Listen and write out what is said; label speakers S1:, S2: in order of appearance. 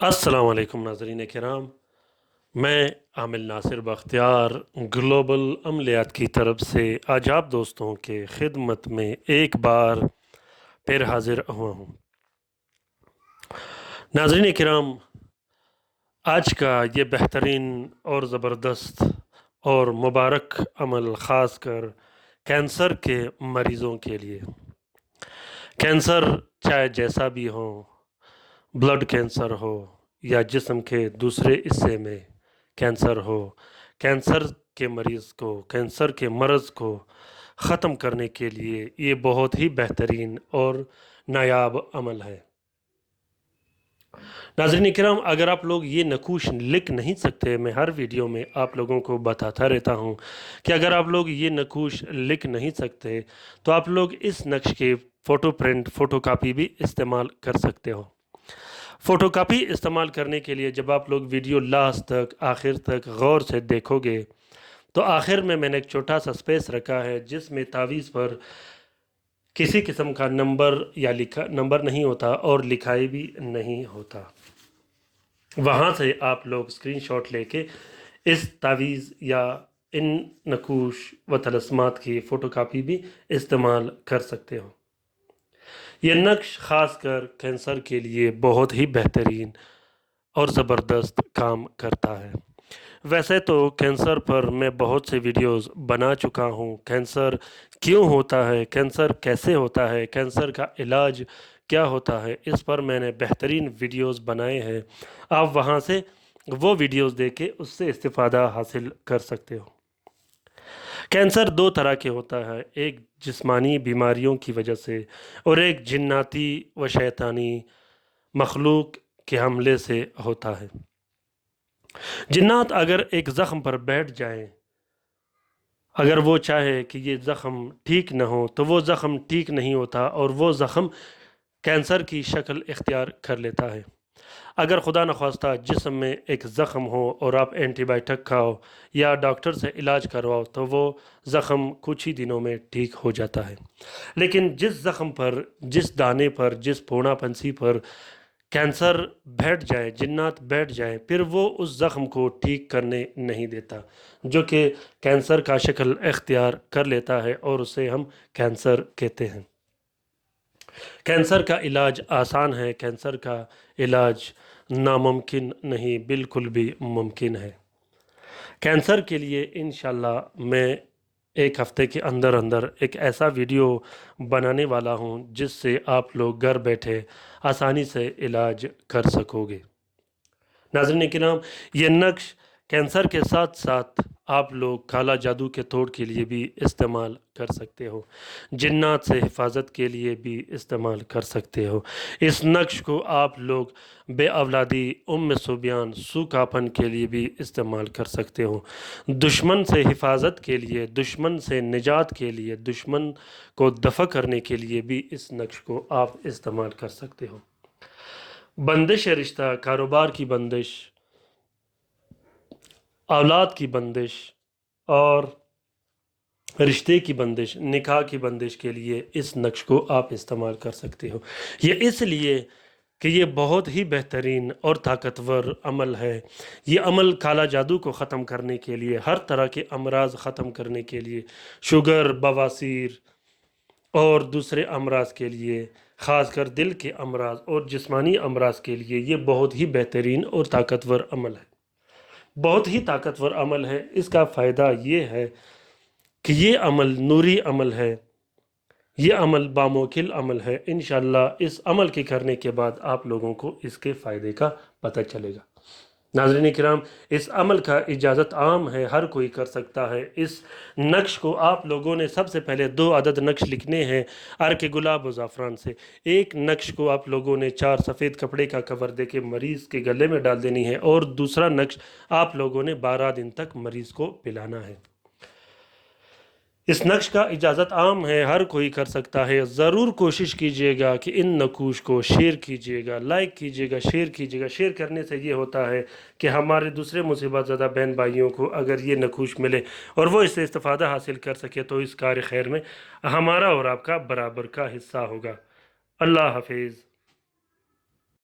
S1: अस्सलाम वालेकुम नाज़रीन किराम। मैं आमिल नासिर बख्तियार ग्लोबल अमलियात की तरफ से आज आप दोस्तों के खिदमत में एक बार फिर हाजिर हुआ हूँ। नाज़रीन किराम, आज का ये बेहतरीन और ज़बरदस्त और मुबारक अमल ख़ास कर कैंसर के मरीज़ों के लिए। कैंसर चाहे जैसा भी हो, ब्लड कैंसर हो या जिस्म के दूसरे हिस्से में कैंसर हो, कैंसर के मरीज़ को, कैंसर के मर्ज़ को ख़त्म करने के लिए ये बहुत ही बेहतरीन और नायाब अमल है। नाज़रीन किराम, अगर आप लोग ये नकूश लिख नहीं सकते, मैं हर वीडियो में आप लोगों को बताता रहता हूँ कि अगर आप लोग ये नकूश लिख नहीं सकते तो आप लोग इस नक्श के फ़ोटो प्रिंट, फ़ोटो कापी भी इस्तेमाल कर सकते हो। फ़ोटो कापी इस्तेमाल करने के लिए जब आप लोग वीडियो लास्ट तक, आखिर तक गौर से देखोगे तो आखिर में मैंने एक छोटा सा स्पेस रखा है जिसमें तावीज़ पर किसी किस्म का नंबर या नंबर नहीं होता और लिखाई भी नहीं होता। वहाँ से आप लोग स्क्रीनशॉट लेके इस तावीज़ या इन नकूश व तलस्मात की फ़ोटो कापी भी इस्तेमाल कर सकते हो। ये नक्श ख़ास कर कैंसर के लिए बहुत ही बेहतरीन और ज़बरदस्त काम करता है। वैसे तो कैंसर पर मैं बहुत से वीडियोस बना चुका हूँ। कैंसर क्यों होता है, कैंसर कैसे होता है, कैंसर का इलाज क्या होता है, इस पर मैंने बेहतरीन वीडियोस बनाए हैं। आप वहाँ से वो वीडियोस देख के उससे इस्तिफ़ादा हासिल कर सकते हो। कैंसर दो तरह के होता है, एक जिस्मानी बीमारियों की वजह से और एक जिन्नाती व शैतानी मखलूक के हमले से होता है। जिन्नात अगर एक ज़ख़्म पर बैठ जाएं, अगर वो चाहे कि ये ज़ख़्म ठीक न हो तो वो ज़ख़्म ठीक नहीं होता और वो ज़ख़्म कैंसर की शक्ल इख्तियार कर लेता है। अगर खुदा न ख्वास्ता जिस्म में एक ज़ख़्म हो और आप एंटीबायोटिक खाओ या डॉक्टर से इलाज करवाओ तो वो ज़ख़्म कुछ ही दिनों में ठीक हो जाता है। लेकिन जिस ज़ख़्म पर, जिस दाने पर, जिस पूर्णापंसी पर कैंसर बैठ जाए, जिन्नात बैठ जाए, फिर वो उस ज़ख़्म को ठीक करने नहीं देता, जो कि कैंसर का शक्ल इख्तियार कर लेता है और उसे हम कैंसर कहते हैं। कैंसर का इलाज आसान है, कैंसर का इलाज नामुमकिन नहीं, बिल्कुल भी मुमकिन है। कैंसर के लिए इंशाल्लाह मैं एक हफ़्ते के अंदर अंदर एक ऐसा वीडियो बनाने वाला हूं जिससे आप लोग घर बैठे आसानी से इलाज कर सकोगे। नाज़रीन किराम, ये नक्श कैंसर के साथ साथ आप लोग काला जादू के तोड़ के लिए भी इस्तेमाल कर सकते हो, जिन्नात से हिफाजत के लिए भी इस्तेमाल कर सकते हो। इस नक्श को आप लोग बेअवलादी, उम्म सुबियान, सूखापन के लिए भी इस्तेमाल कर सकते हो। दुश्मन से हिफाजत के लिए, दुश्मन से निजात के लिए, दुश्मन को दफ़ा करने के लिए भी इस नक्श को आप इस्तेमाल कर सकते हो। बंदिश रिश्ता, कारोबार की बंदिश, औलाद की बंदिश और रिश्ते की बंदिश, निकाह की बंदिश के लिए इस नक्श को आप इस्तेमाल कर सकते हो। ये इसलिए कि ये बहुत ही बेहतरीन और ताकतवर अमल है। ये अमल काला जादू को ख़त्म करने के लिए, हर तरह के अमराज ख़त्म करने के लिए, शुगर, बवासीर और दूसरे अमराज के लिए, ख़ासकर दिल के अमराज और जिस्मानी अमराज के लिए ये बहुत ही बेहतरीन और ताकतवर अमल है। बहुत ही ताकतवर अमल है। इसका फ़ायदा ये है कि ये अमल नूरी अमल है, ये अमल बामोकिल अमल है। इंशाअल्लाह इस अमल के करने के बाद आप लोगों को इसके फ़ायदे का पता चलेगा। नाज़रीन किराम, इस अमल का इजाज़त आम है, हर कोई कर सकता है। इस नक्श को आप लोगों ने सबसे पहले 2 अदद नक्श लिखने हैं अर्क गुलाब व ज़ाफ़रान से। एक नक्श को आप लोगों ने 4 सफ़ेद कपड़े का कवर दे के मरीज़ के गले में डाल देनी है और दूसरा नक्श आप लोगों ने 12 दिन तक मरीज़ को पिलाना है। इस नक्श का इजाज़त आम है, हर कोई कर सकता है। ज़रूर कोशिश कीजिएगा कि इन नकूश को शेयर कीजिएगा, लाइक कीजिएगा, शेयर कीजिएगा। शेयर करने से ये होता है कि हमारे दूसरे मुसीबत ज़्यादा बहन भाइयों को अगर ये नकूश मिले और वो इससे इस्तिफ़ादा हासिल कर सके तो इस कार्य खैर में हमारा और आपका बराबर का हिस्सा होगा। अल्लाह हाफिज़।